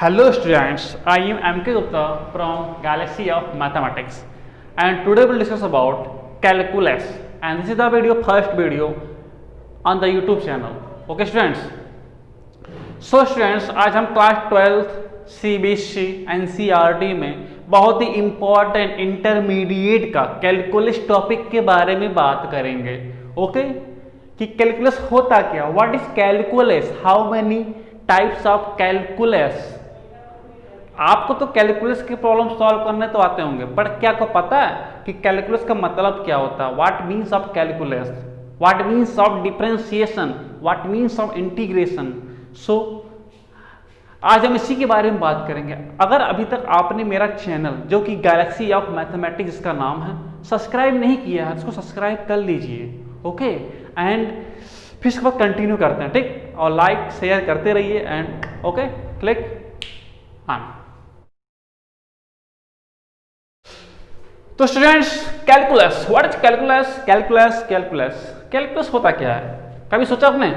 Hello students, I am MK Gupta from Galaxy of Mathematics and today we'll discuss about calculus and this is the first video on the YouTube channel. Okay students? So students, आज हम class 12 CBSE NCERT में बहुत ही important intermediate का calculus topic के बारे में बात करेंगे. ओके कि कैलकुलस होता क्या, what is calculus, how many types of calculus. आपको तो कैलकुलस की प्रॉब्लम सॉल्व करने तो आते होंगे, बट क्या आपको पता है कि कैलकुलस का मतलब क्या होता है, what means of calculus, what means of differentiation, what means of integration. So आज हम इसी के बारे में बात करेंगे. अगर अभी तक आपने मेरा चैनल जो कि गैलेक्सी ऑफ मैथमेटिक्स जिसका नाम है सब्सक्राइब नहीं किया है, इसको सब्सक्राइब कर लीजिए. ओके एंड फिर इसके बाद कंटिन्यू करते हैं, ठीक, और लाइक शेयर करते रहिए एंड ओके क्लिक ऑन. तो students, calculus, what is calculus, calculus calculus calculus होता क्या है, कभी सोचा आपने?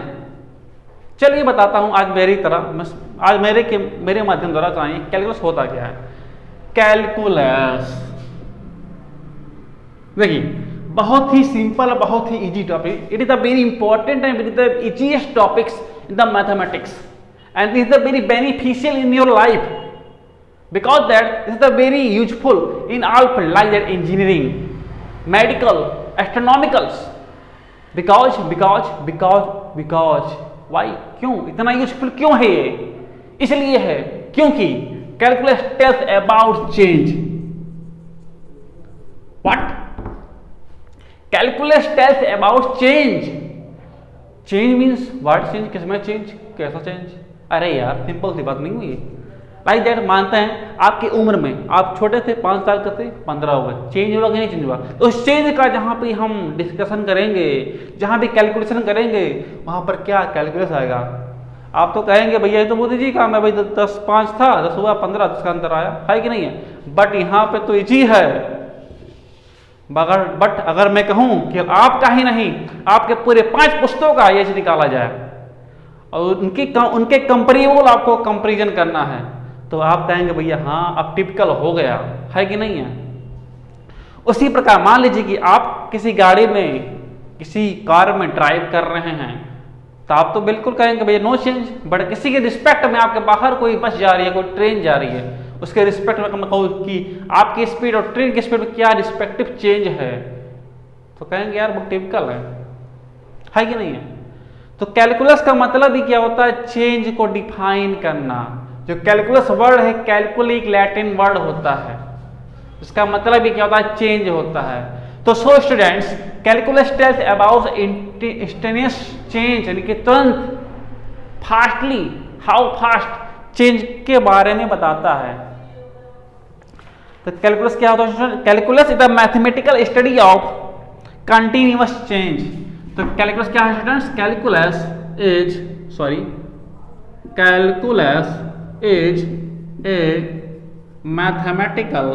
चलिए बताता हूं आज मेरी तरह, आज मेरे माध्यम द्वारा चाहिए कैलकुलस होता क्या है. कैलकुलस देखिए बहुत ही सिंपल, बहुत ही easy topic. It is the very important and it is the easiest topics in the mathematics and it is the very beneficial in your life because that is the very useful in all field like that engineering, medical, astronomicals. because why, क्यों इतना useful क्यों है ये? इसलिए है क्योंकि calculus tells about change. What? Calculus tells about change. Change means what change, किसमें change, कैसा चेंज? अरे यार सिंपल सी बात नहीं हुई. लाइक दैट मानते हैं आपकी उम्र में आप छोटे थे 5 साल का थे 15 हो गए, चेंज हुआ कि नहीं चेंज हुआ? तो उस चेंज का जहां पे हम डिस्कशन करेंगे, जहां भी कैलकुलेशन करेंगे वहां पर क्या कैलकुलस आएगा? आप तो कहेंगे भैया ये तो मोदी जी काम है, भाई 10-5 था 10 हुआ 15, 10 का अंतर आया है कि नहीं है? बट यहाँ पे तो इजी है. बट अगर मैं कहूं कि आपका ही नहीं आपके पूरे 5 पुस्तकों का ये निकाला जाए और उनके कंपेरेबल आपको कंपेरिजन करना है तो आप कहेंगे भैया हाँ अब टिपिकल हो गया है कि नहीं है? उसी प्रकार मान लीजिए कि आप किसी गाड़ी में, किसी कार में ड्राइव कर रहे हैं तो आप तो बिल्कुल कहेंगे भैया नो चेंज. बट किसी के रिस्पेक्ट में आपके बाहर कोई बस जा रही है, कोई ट्रेन जा रही है, उसके रिस्पेक्ट में मैं कहूँ कि आपकी स्पीड और ट्रेन की स्पीड में क्या रिस्पेक्टिव चेंज है तो कहेंगे यार वो टिपिकल है कि नहीं है? तो कैलकुलस का मतलब ही क्या होता है? चेंज को डिफाइन करना. जो कैलकुलस वर्ड है कैलकुली एक लैटिन वर्ड होता है, इसका मतलब ही क्या होता है? चेंज होता है. तो so students, calculus tells about instantaneous change यानी कि तुरंत, फास्टली, हाउ फास्ट चेंज के बारे में बताता है. तो कैलकुलस क्या होता है? Calculus is the mathematical study of continuous change. तो कैलकुलस क्या है students? Calculus is a mathematical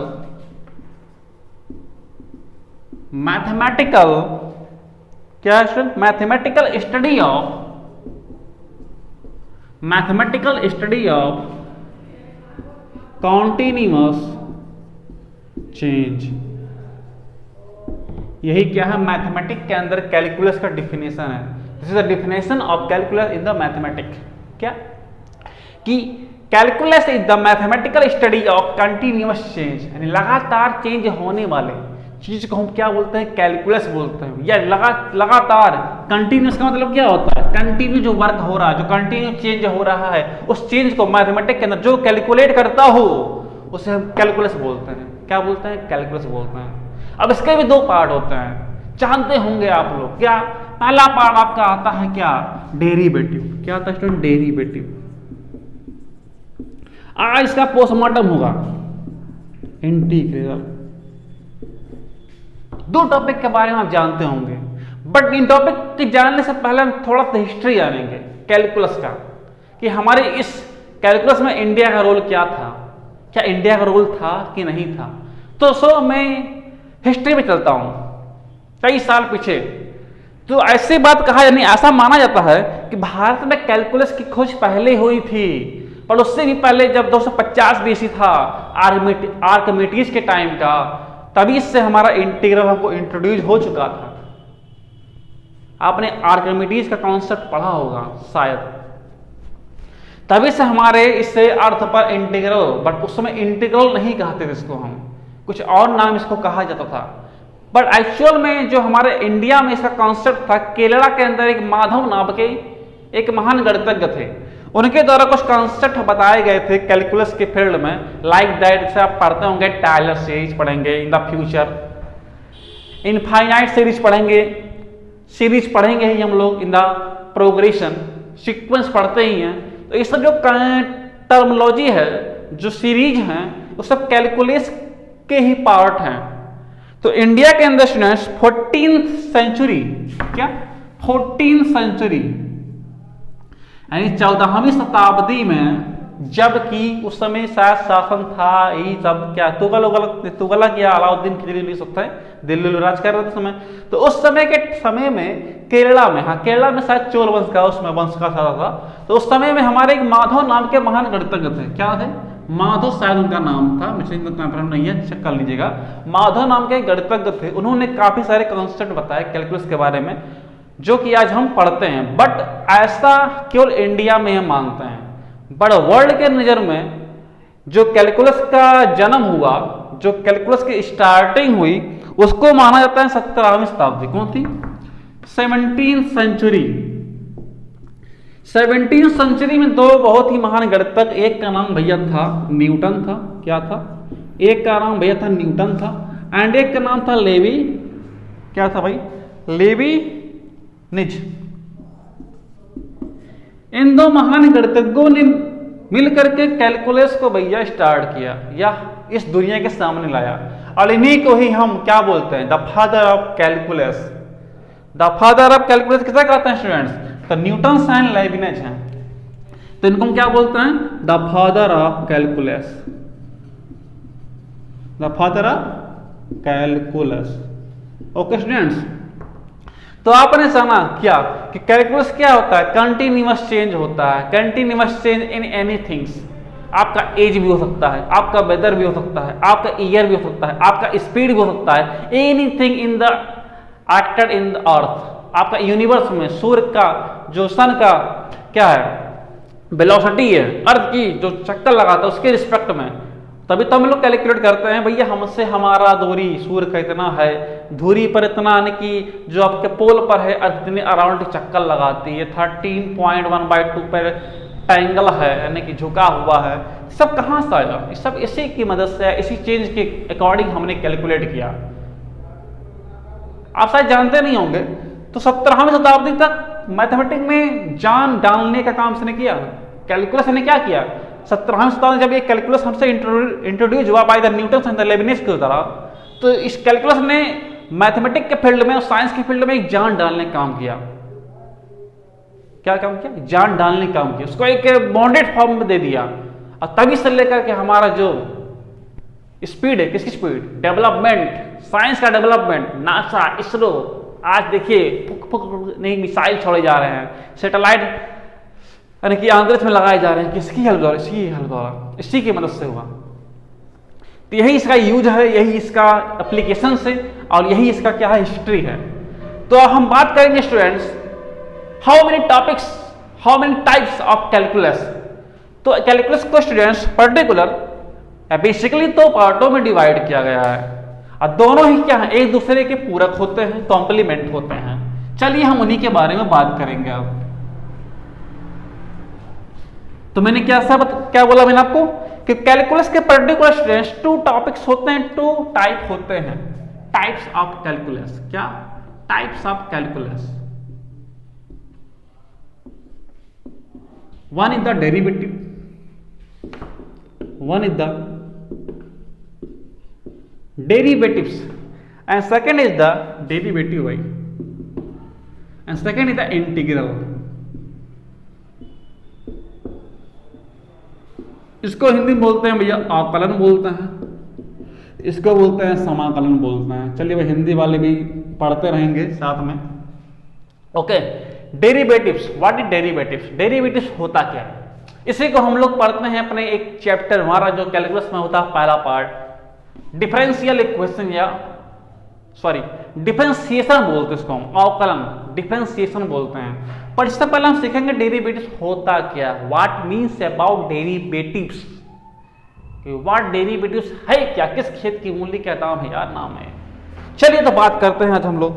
क्या है? Mathematical study of continuous change. यही क्या है मैथमेटिक्स के अंदर कैलकुलस का डिफिनेशन है. This is the definition of calculus in the mathematics. क्या कि calculus is the mathematical study of continuous change यानी लगातार चेंज होने वाले चीज को हम क्या बोलते हैं? कैलकुलस बोलते हैं. या लगातार, कंटिन्यूअस का मतलब क्या होता है? कंटिन्यू जो वर्क हो रहा है, जो कंटिन्यू चेंज हो रहा है, उस चेंज को मैथमेटिक्स के अंदर जो कैलकुलेट करता हो उसे हम कैलकुलस बोलते हैं. क्या बोलते हैं? कैलकुलस बोलते हैं. अब इसके भी 2 पार्ट होते हैं, जानते होंगे आप लोग. क्या? पहला पार्ट आपका आता है क्या? डेरिवेटिव. क्या आता है स्टूडेंट? डेरिवेटिव. आज इसका पोस्टमार्टम होगा, इंटीग्रल. 2 टॉपिक के बारे में आप जानते होंगे, बट इन टॉपिक के जानने से पहले हम थोड़ा सा हिस्ट्री जानेंगे कैलकुलस का, कि हमारे इस कैलकुलस में इंडिया का रोल क्या था, क्या इंडिया का रोल था कि नहीं था. तो सो मैं हिस्ट्री में चलता हूं कई साल पीछे. तो ऐसी बात कहा यानी ऐसा माना जाता है कि भारत में कैलकुलस की खोज पहले हुई थी. पर उससे भी पहले जब 250 BC था आर्किमिडीज के टाइम का, तभी से हमारा इंटीग्रल हमको इंट्रोड्यूस हो चुका था। आपने आर्किमिडीज का कॉन्सेप्ट पढ़ा होगा शायद, तभी से हमारे इससे अर्थ पर इंटीग्रल, बट उस समय इंटीग्रल नहीं कहते थे इसको, हम कुछ और नाम इसको कहा जाता था। बट एक्चुअल में जो हमारे इंडिया में इसका कॉन्सेप्ट था, केरला के अंदर एक माधव नाम के एक महान गणितज्ञ थे, उनके द्वारा कुछ कॉन्सेप्ट बताए गए थे कैलकुलस के फील्ड में। लाइक दैट जैसे आप पढ़ते होंगे टायलर सीरीज पढ़ेंगे in the future, infinite series पढ़ेंगे, सीरीज पढ़ेंगे ही हम लोग इन द प्रोग्रेशन, सीक्वेंस पढ़ते ही हैं। तो ये सब जो टर्मोलॉजी है, जो सीरीज हैं, वो सब कैलकुलस के ही पार्ट हैं। तो इंडिया के अंदर स्टूडेंट्स 14th सेंचुरी, क्या 14th सेंचुरी यानी 14वीं शताब्दी में, जबकि उस समय शायद शासन था यही सब क्या तुगलक या अलाउद्दीन खिलजी सकता है, दिल्ली राज कर रहे थे समय। तो उस समय में केरला में, हाँ केरला में शायद चोल वंश का उसमें वंश का था। तो उस समय में हमारे एक माधव नाम के महान गणितज्ञ थे, क्या थे माधव शायद उनका नाम था, मुझे कंफर्म नहीं है, चेक कर लीजिएगा। माधव नाम के गणितज्ञ थे, उन्होंने काफी सारे कॉन्सेप्ट बताए कैलकुलस के बारे में, जो कि आज हम पढ़ते हैं। बट ऐसा केवल इंडिया में हम मानते हैं, बट वर्ल्ड के नजर में जो कैलकुलस का जन्म हुआ, जो कैलकुलस की स्टार्टिंग हुई, उसको माना जाता है 17वीं शताब्दी। कौन थी? 17th century. 17th सेंचुरी में दो बहुत ही महान गणितज्ञ, एक का नाम भैया था न्यूटन था, क्या था? एक का नाम भैया था न्यूटन था, एंड एक का नाम था लेवी, क्या था भाई? लेवी निज। इन दो महान गणितज्ञों ने मिलकर के कैलकुलस को भैया स्टार्ट किया या इस दुनिया के सामने लाया, और इन्हीं को ही हम क्या बोलते हैं? The father of calculus. The father of calculus किसे कहते हैं स्टूडेंट्स? तो न्यूटन एंड लेविनेज हैं, तो इनको हम क्या बोलते हैं? The father of calculus. The father of calculus. Okay students, तो आपने समझा क्या कि कैलकुलस क्या होता है? कंटिन्यूअस चेंज होता है, कंटिन्यूअस चेंज इन एनीथिंग्स। आपका एज भी हो सकता है, आपका वेदर भी हो सकता है, आपका ईयर भी हो सकता है, आपका स्पीड भी हो सकता है, anything in the acted in the earth. आपका यूनिवर्स में सूर्य का, जो सन का क्या है वेलोसिटी है, अर्थ की जो चक्कर लगाता है उसके रिस्पेक्ट में, तभी तो हम लोग कैलकुलेट करते हैं भैया हमसे हमारा दूरी सूर्य का इतना है, दूरी पर इतना, यानी कि जो आपके पोल पर है अर्थ इतने अराउंड चक्कर लगाती है, 13.1/2 पर एंगल है, यानी कि झुका हुआ है। सब कहाँ से आया? सब इसी की मदद से, इसी चेंज के अकॉर्डिंग हमने कैलकुलेट किया। आप शायद जानते नहीं होंगे, तो 17वीं शताब्दी तक मैथमेटिक्स में जान डालने का काम उसने किया। कैलकुलस ने क्या किया? 17वीं शताब्दी जब ये कैलकुलस हमसे इंट्रोड्यूस हुआ by the Newton and the Leibniz के द्वारा, तो इस कैलकुलस ने मैथमेटिक्स के फील्ड में और साइंस के फील्ड में एक जान डालने का काम किया। क्या काम किया? जान डालने का काम किया, उसको एक बॉन्डेड फॉर्म में दे दिया। और तभी से लेकर के हमारा जो स्पीड है, किसकी स्पीड? डेवलपमेंट, साइंस का डेवलपमेंट, नासा, इसरो, आज देखिए नई मिसाइल छोड़े जा रहे हैं, सैटेलाइट यानी कि अंतरिक्ष में लगाए जा रहे हैं, किसकी हेल्प द्वारा? इसकी हेल्प द्वारा, इसी की मदद से हुआ। तो यही इसका यूज है, यही इसका एप्लीकेशन है, और यही इसका क्या है? हिस्ट्री है। तो हम बात करेंगे students, how many topics, how many types of calculus. तो कैलकुलस को स्टूडेंट्स पर्टिकुलर बेसिकली तो पार्टों में डिवाइड किया गया है, और दोनों ही क्या है? एक दूसरे के पूरक होते हैं, कॉम्प्लीमेंट होते हैं। चलिए हम उन्हीं के बारे में बात करेंगे अब। तो मैंने क्या बोला मैंने आपको कि कैलकुलस के पर्टिकुलर स्टूडेंट्स 2 टॉपिक्स होते हैं, 2 टाइप होते हैं, टाइप्स ऑफ कैलकुलस। क्या? Types of calculus. One is the derivative, one is the derivatives, and second is the derivative, and second is the integral. इसको हिंदी में बोलते हैं भैया आकलन बोलते हैं, इसको बोलते हैं समाकलन बोलते हैं। चलिए भाई हिंदी वाले भी पढ़ते रहेंगे साथ में। Okay, derivatives. What is derivatives? Derivatives होता क्या है? इसी को हम लोग पढ़ते हैं अपने एक चैप्टर, हमारा जो कैलकुलस में होता है पहला पार्ट, डिफरेंशियल इक्वेशन या सॉरी डिफरेंशिएशन बोलते हैं इसको हम, अवकलन डिफरेंशिएशन बोलते हैं। पर इससे पहले हम सीखेंगे डेरिवेटिव्स होता क्या, what means about derivatives, what derivatives है क्या, किस खेत की मूल्य क्या दाम है यार, नाम है। चलिए तो बात करते हैं आज हम लोग।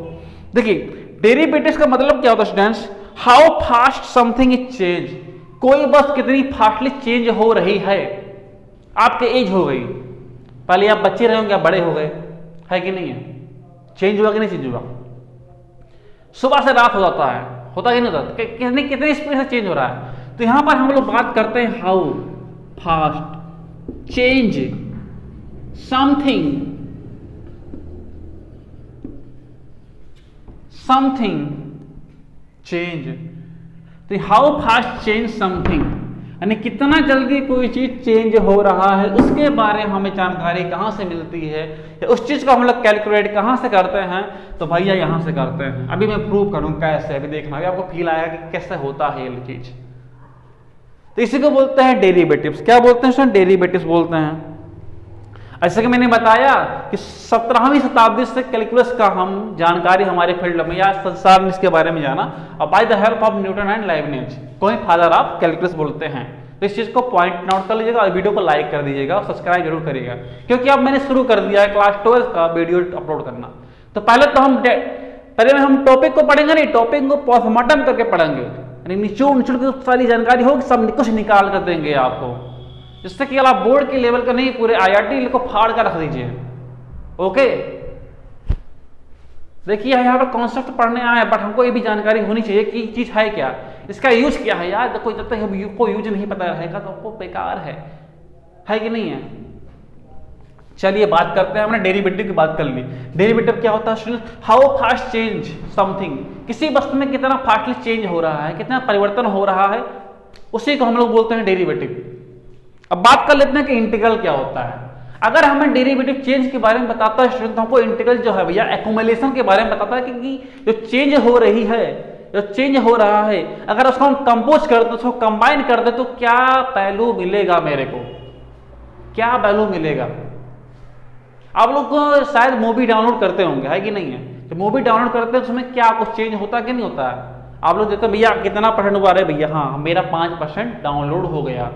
देखिए डेरिवेटिव्स का मतलब क्या होता है students, how fast something is change, कोई बस कितनी फास्टली चेंज हो रही है। आपके एज हो गई, पहले आप बच्चे रहे होंगे, आप बड़े हो गए, है कि नहीं है, चेंज हुआ कि नहीं चेंज हुआ, सुबह से रात हो जाता है, होता कि नहीं होता, कितनी कितनी स्पीड से चेंज हो रहा है। तो यहां पर हम लोग बात करते हैं how fast change something change. तो हाउ फास्ट चेंज समथिंग यानी कितना जल्दी कोई चीज चेंज हो रहा है, उसके बारे में हमें जानकारी कहां से मिलती है, या उस चीज को हम लोग कैलकुलेट कहां से करते हैं। तो भैया यहां से करते हैं। अभी मैं प्रूव करूं कैसे, अभी देखना, अभी आपको फील आएगा कि कैसे होता है ये चीज। तो इसी को बोलते हैं डेरिवेटिव्स। क्या बोलते हैं स्टूडेंट, डेरिवेटिव्स बोलते हैं। ऐसे कि मैंने बताया कि 17वीं शताब्दी से कैलकुलस का हम जानकारी हमारे फील्ड में या संसार में इसके बारे में जाना, और by the help of Newton and Leibniz को ही फादर ऑफ कैलकुलस बोलते हैं। तो इस चीज को पॉइंट नोट कर लीजिएगा और वीडियो को लाइक कर दीजिएगा और सब्सक्राइब जरूर करिएगा, क्योंकि अब मैंने शुरू कर दिया है क्लास 12 का वीडियो अपलोड करना। तो पहले हम टॉपिक को पढ़ेंगे नहीं, टॉपिक को पोस्टमार्टम करके पढ़ेंगे, यानी निचोड़ निचोड़ की सारी जानकारी होगी, सब कुछ निकाल कर देंगे आपको, जिससे कि आप बोर्ड के लेवल का नहीं, पूरे IIT को फाड़ कर रख दीजिए। ओके, देखिए यहाँ पर कॉन्सेप्ट पढ़ने आए, बट हमको ये भी जानकारी होनी चाहिए कि चीज है क्या, इसका यूज क्या है यार। देखो जब तक को यूज नहीं पता रहेगा तो आपको बेकार है कि नहीं है। चलिए बात करते हैं, हमने डेरिवेटिव की बात कर ली। डेरिवेटिव क्या होता है, हाउ फास्ट चेंज समथिंग, किसी वस्तु में कितना फास्टली चेंज हो रहा है, कितना परिवर्तन हो रहा है, उसी को हम लोग बोलते हैं डेरिवेटिव। अब बात कर लेते हैं कि इंटीग्रल क्या होता है। अगर हमें डेरिवेटिव चेंज के बारे में बताता है स्टूडेंट, तो हमको इंटीग्रल जो है भैया एक्यूमुलेशन के बारे में बताता है कि जो चेंज हो रही है, जो चेंज हो रहा है, अगर उसको हम कंपोज कर दे, उसको कंबाइन कर दे, तो क्या वैल्यू मिलेगा, मेरे को क्या वैल्यू मिलेगा। आप लोग को शायद मूवी डाउनलोड करते होंगे, है कि नहीं है, तो मूवी डाउनलोड करते हैं उसमें क्या कुछ चेंज होता है कि नहीं होता है। आप लोग देखते भैया कितना % हुआ है, भैया हाँ मेरा 5% डाउनलोड हो गया।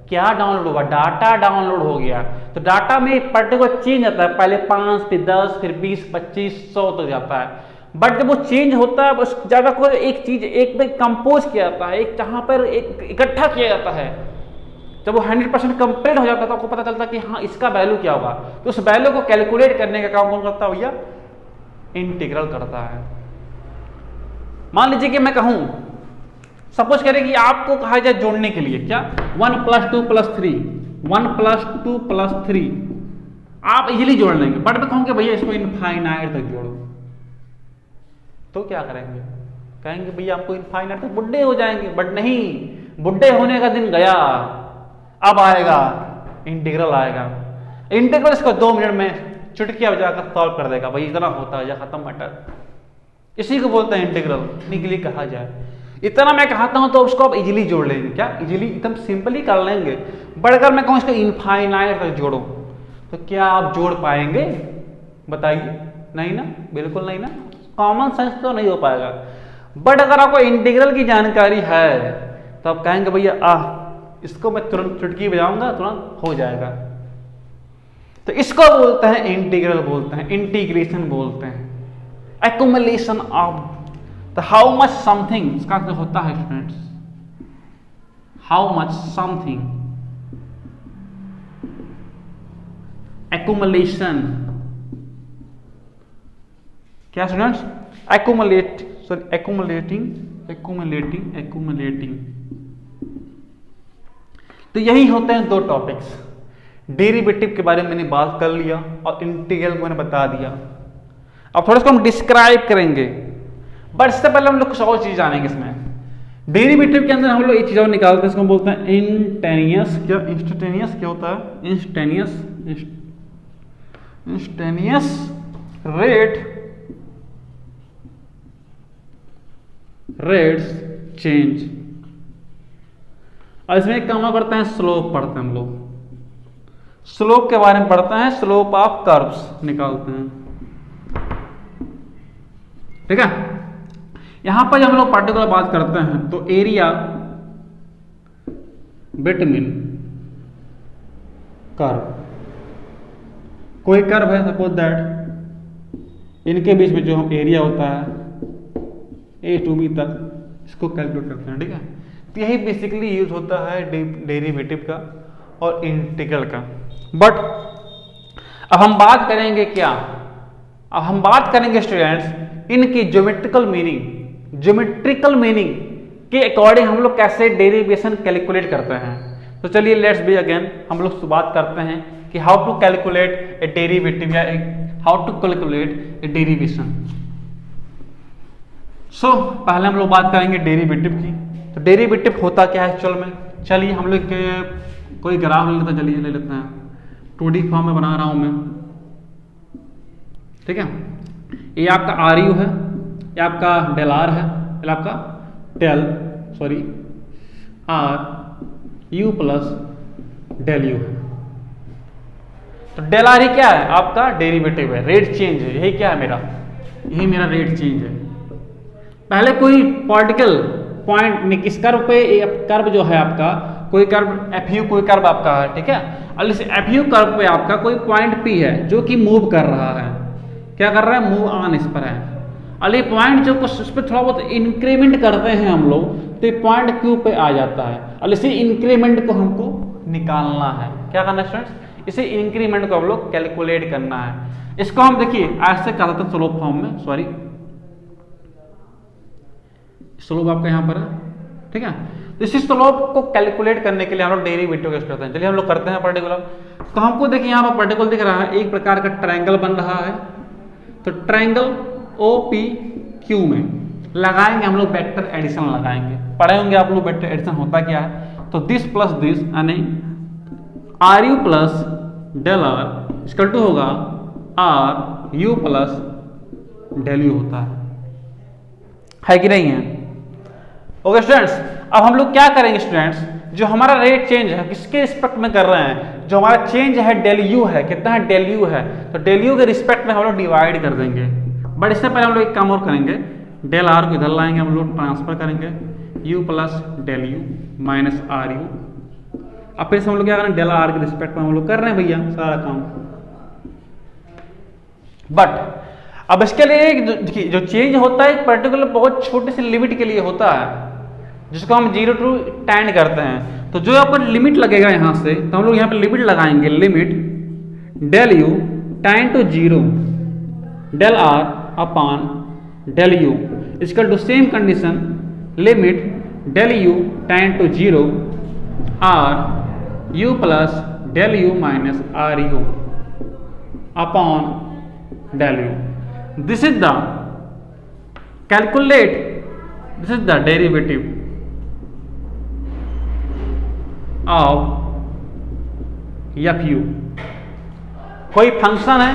क्या डाउनलोड हुआ, डाटा डाउनलोड हो गया। तो डाटा में एक पर्टिकुलर चेंज आता है, पहले 5 फिर 10 फिर 20 25 100 तक जाता है। बट जब वो चेंज होता है, उस जगह को एक चीज एक में कंपोज किया जाता है, एक जहां पर एक इकट्ठा किया जाता है, जब वो 100% कंप्लीट हो जाता है तो आपको पता चलता है कि हाँ इसका वैल्यू क्या होगा। तो उस वैल्यू को कैलकुलेट करने का काम कौन करता है भैया, इंटीग्रल करता है। मान लीजिए कि मैं कहूं, सपोज करें कि आपको कहा जाए जोड़ने के लिए, क्या 1 + 2 + 3, 1 + 2 + 3 आप इजीली जोड़ लेंगे। बट मैं कहूँ कि भैया इसको इनफाइनाइट तक जोड़ो, तो क्या करेंगे, कहेंगे भैया आपको इनफाइनाइट तक बुड्ढे हो जाएंगे। बट नहीं, बुड्ढे होने का दिन गया, अब आएगा इंटीग्रल आएगा। इंटीग्रल इसको 2 मिनट में चुटकिया बजाकर सॉल्व कर देगा, भाई इतना होता है या खत्म मैटर। इसी को बोलते हैं इंटीग्रल, निकली कहा जाए। इतना मैं कहता हूं तो उसको आप इजीली जोड़ लेंगे, क्या इजीली एकदम सिंपली कर लेंगे। बट अगर मैं कहूं इसको इनफाइनाइट तक जोड़ो, तो क्या आप जोड़ पाएंगे, बताइए, नहीं ना, बिल्कुल नहीं ना, कॉमन सेंस तो नहीं हो पाएगा। बट अगर आपको इंटीग्रल की जानकारी है तो आप कहेंगे भैया इसको मैं तुरंत चुटकी बजाऊंगा, तुरंत हो जाएगा। तो इसको बोलते हैं इंटीग्रल, बोलते हैं इंटीग्रेशन, बोलते हैं accumulation of the how much something. इसका जो होता है students, how much something, accumulation, क्या स्टूडेंट्स, एक्यूमुलेटिंग। तो यही होते हैं 2 टॉपिक्स। डेरिवेटिव के बारे में मैंने बात कर लिया और इंटीग्रल मैंने बता दिया। अब थोड़ा सा हम डिस्क्राइब करेंगे, बट इससे पहले हम लोग कुछ और चीज जानेंगे। इसमें डेरिवेटिव के अंदर हम लोग एक चीज और निकालते हैं, इसको हम बोलते हैं इंस्टेंटेनियस। क्या इंस्टेंटेनियस क्या होता है, इंस्टेंटेनियस रेट्स चेंज। और इसमें एक काम करते हैं, स्लोप पढ़ते हैं हम लोग, स्लोप के बारे में पढ़ते हैं, स्लोप ऑफ कर्व्स निकालते हैं, ठीक है। यहां पर जब हम लोग पर्टिकुलर बात करते हैं तो एरिया बिटवीन कर्व, कोई कर्व है सपोज दैट, इनके बीच में जो हम एरिया होता है ए टू बी तक, इसको कैलकुलेट करते हैं, ठीक है। तो यही बेसिकली यूज होता है डेरिवेटिव का और इंटीग्रल का। बट अब हम बात करेंगे क्या, अब हम बात करेंगे स्टूडेंट्स इनकी ज्योमेट्रिकल मीनिंग के अकॉर्डिंग हम लोग कैसे डेरिवेशन कैलकुलेट करते हैं। तो चलिए लेट्स बी अगेन, हम लोग बात करते हैं कि how to calculate a derivative या how to calculate a derivation. So पहले हम लोग बात करेंगे डेरिवेटिव की। तो डेरिवेटिव होता क्या है एक्चुअल में, चलिए हम लोग कोई ग्राफ ले लेते हैं, चलिए ले लेते हैं, 2D फॉर्म में बना रहा हूं मैं, ठीक है। ये आपका आर यू है, ये आपका डेल आर है, ये आपका R U plus del U है। तो डेल आर ही क्या है, आपका डेरिवेटिव है, रेट चेंज है, यही क्या है मेरा, यही मेरा रेट चेंज है। पहले कोई पार्टिकल पॉइंट इस कर्व पे, कर्व जो है आपका, कोई कर्व एफ यू कोई कर्व आपका है, ठीक है। और इस एफ यू कर्व पे आपका कोई पॉइंट पी है जो कि मूव कर रहा है, क्या कर रहा है, मूव ऑन इस पर है। और ये पॉइंट जो कुछ उस पर थोड़ा बहुत इंक्रीमेंट करते हैं हम लोग, तो ये पॉइंट क्यू पे आ जाता है। और इसी इंक्रीमेंट को हमको निकालना है, क्या करना है स्टूडेंट्स, इसी इंक्रीमेंट को हम लोग कैलकुलेट करना है। इसको हम देखिए ऐसे कर देते हैं स्लोप फॉर्म में, सॉरी स्लोप आपका यहाँ पर है, ठीक है। तो इसी स्लोप को कैलकुलेट करने के लिए हम लोग डेरिवेटिव यूज करते हैं। चलिए हम लोग करते हैं पर्टिकुलर। तो हमको देखिए यहाँ पर पर्टिकुलर दिख रहा है, एक प्रकार का ट्रायंगल बन रहा है। तो ट्रायंगल OPQ में लगाएंगे हम लोग वेक्टर एडिशन लगाएंगे, पढ़े होंगे आप लोग वेक्टर एडिशन होता क्या है। तो दिस प्लस दिस यानी R U plus del R equal to होगा R U plus del U होता है कि नहीं है। ओके स्टूडेंट्स, अब हम लोग क्या करेंगे स्टूडेंट्स, जो हमारा रेट चेंज है किसके रिस्पेक्ट में कर रहे हैं, जो हमारा चेंज है डेल यू है, कितना है डेल यू है, तो डेल यू के रिस्पेक्ट में हम लोग डिवाइड कर देंगे। बट इससे पहले हम लोग एक काम और करेंगे, डेल आर को इधर लाएंगे, हम लोग ट्रांसफर करेंगे U plus del U minus R U. अब फिर से हम लोग क्या करें, डेल आर के रिस्पेक्ट में हम लोग कर रहे हैं भैया सारा काम। बट अब इसके लिए जो चेंज होता है पर्टिकुलर बहुत छोटे से लिमिट के लिए होता है, जिसको हम 0 to tan करते हैं। तो जो आपको लिमिट लगेगा यहाँ से, तो हम लोग यहाँ पे लिमिट लगाएंगे, limit del U tan to 0 del R upon del U इसका to same condition limit del U tan to 0 R U plus del U minus R U upon del U. This is the calculate, this is the derivative of F U. कोई function है,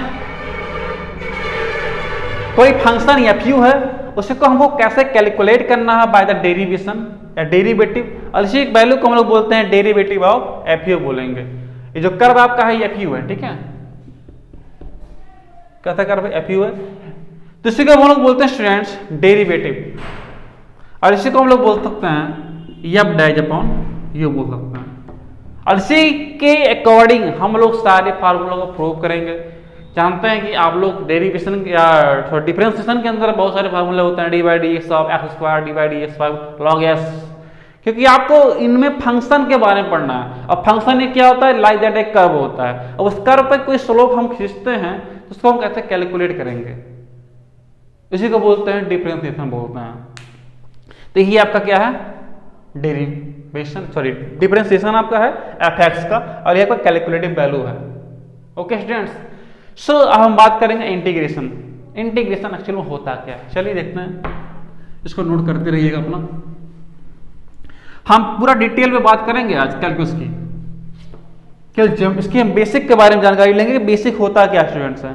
कोई function F you है, उसको हमको कैसे calculate करना है by the derivation या डेरिवेटिव, और इसी वैल्यू को हम लोग बोलते हैं डेरिवेटिव ऑफ एफ यू बोलेंगे। ये जो कर्व आपका है एफ यू है, ठीक है, कैसा कर्व एफ यू है, तो इसी को हम लोग बोलते हैं स्टूडेंट्स डेरिवेटिव, और इसी को हम लोग बोल सकते हैं एफ डैश अपॉन यू बोल सकते हैं। और इसी के अकॉर्डिंग हम लोग सारे फार्मूलों को प्रूव करेंगे। जानते हैं कि आप लोग डेरिवेशन या डिफरेंशिएशन के अंदर बहुत सारे फार्मूले होते हैं, D by D x of x square, D by D x log S, क्योंकि आपको इनमें फंक्शन के बारे में पढ़ना है। और फंक्शन ये क्या होता है, लाइक दैट एक कर्व होता है, और उस कर्व पर कोई स्लोप हम खींचते हैं तो उसको हम कैसे कैलकुलेट करेंगे, इसी को बोलते हैं डिफरेंशिएशन बोलते हैं। तो यही आपका क्या है, डेरिवेशन, सॉरी डिफरेंशिएशन आपका है एफ एक्स का, और यह आपका कैलकुलेटिव वैल्यू है। ओके स्टूडेंट्स, सो अब हम बात करेंगे इंटीग्रेशन। इंटीग्रेशन एक्चुअली में होता क्या है, चलिए देखते हैं, इसको नोट करते रहिएगा अपना। हम पूरा डिटेल में बात करेंगे आज कैलकुलस की, इसकी हम बेसिक के बारे में जानकारी लेंगे कि बेसिक होता क्या स्टूडेंट्स है।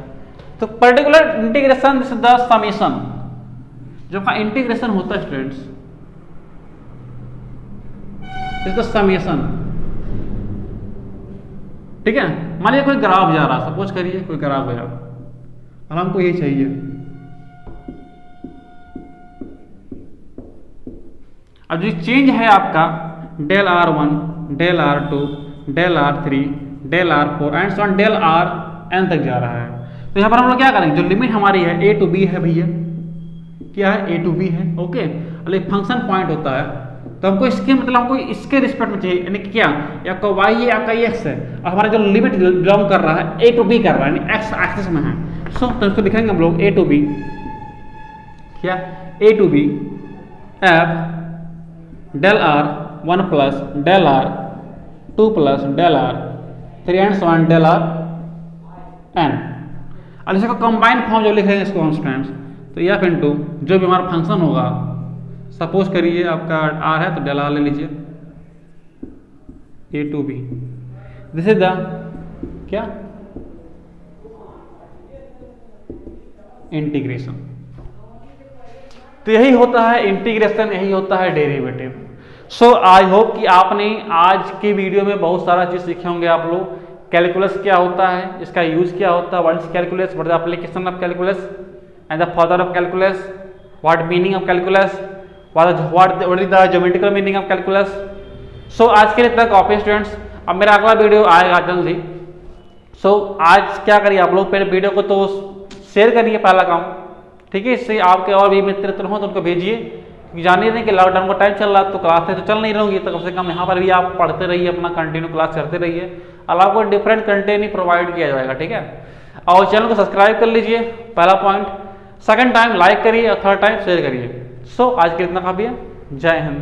तो particular integration this is the summation, जो का इंटीग्रेशन होता है स्टूडेंट्स, इज द समेशन। ठीक है, मान लीजिए कोई ग्राफ जा रहा, सपोज करिए कोई ग्राफ गया और हमको ये चाहिए। अब जो चेंज है आपका del R1, del R2, del R3, del R4 and so on del Rn तक जा रहा है। तो यहाँ पर हम लोग क्या करेंगे, जो लिमिट हमारी है a टू b है भैया, क्या है a टू b है, ओके। और एक फंक्शन पॉइंट होता है, तो हमको इसके मतलब हमको इसके रिस्पेक्ट में चाहिए, यानी कि क्या, या आपका y है, आपका x है, और हमारा जो लिमिट बिलोंग कर रहा है a टू b कर रहा है, यानी x एक्सिस में है। तो इसको लिखेंगे हम लोग a टू b, क्या a to b f del R1 plus del R2 plus del R3 and so on del Rn। अब इसको कंबाइन फॉर्म जो लिख रहे हैं इसको कॉन्स्टेंट्स, तो f इंटू जो भी हमारा फंक्शन होगा, सपोज करिए आपका R है तो डेल R ले लीजिए a to b, this is the क्या इंटीग्रेशन। तो यही होता है इंटीग्रेशन, यही होता है डेरिवेटिव। सो आई होप कि आपने आज की वीडियो में बहुत सारा चीज सीखे होंगे आप लोग। कैलकुलस क्या होता है, इसका यूज क्या होता है, what is calculus, what is the application of calculus and the father of calculus, what meaning of calculus, what is the geometrical meaning of calculus. So आज के लिए इतना काफी स्टूडेंट्स, अब मेरा अगला वीडियो आएगा जल्दी। सो आज क्या करिए आप लोग, पहले वीडियो को तो शेयर करिए, पहला काम, ठीक है। इससे आपके और भी मित्र हो तो उनको भेजिए, क्योंकि जानिए नहीं कि लॉकडाउन का टाइम चल रहा है, तो क्लासेस तो चल नहीं रहोगी, तो कम से कम यहाँ पर भी आप पढ़ते रहिए, अपना कंटिन्यू क्लास करते रहिए, और आपको डिफरेंट कंटेंट ही प्रोवाइड किया जाएगा, ठीक है। और चैनल को सब्सक्राइब कर लीजिए, पहला पॉइंट। सेकंड टाइम लाइक करिए और थर्ड टाइम शेयर करिए। सो आज के इतना काफी है। जय हिंद।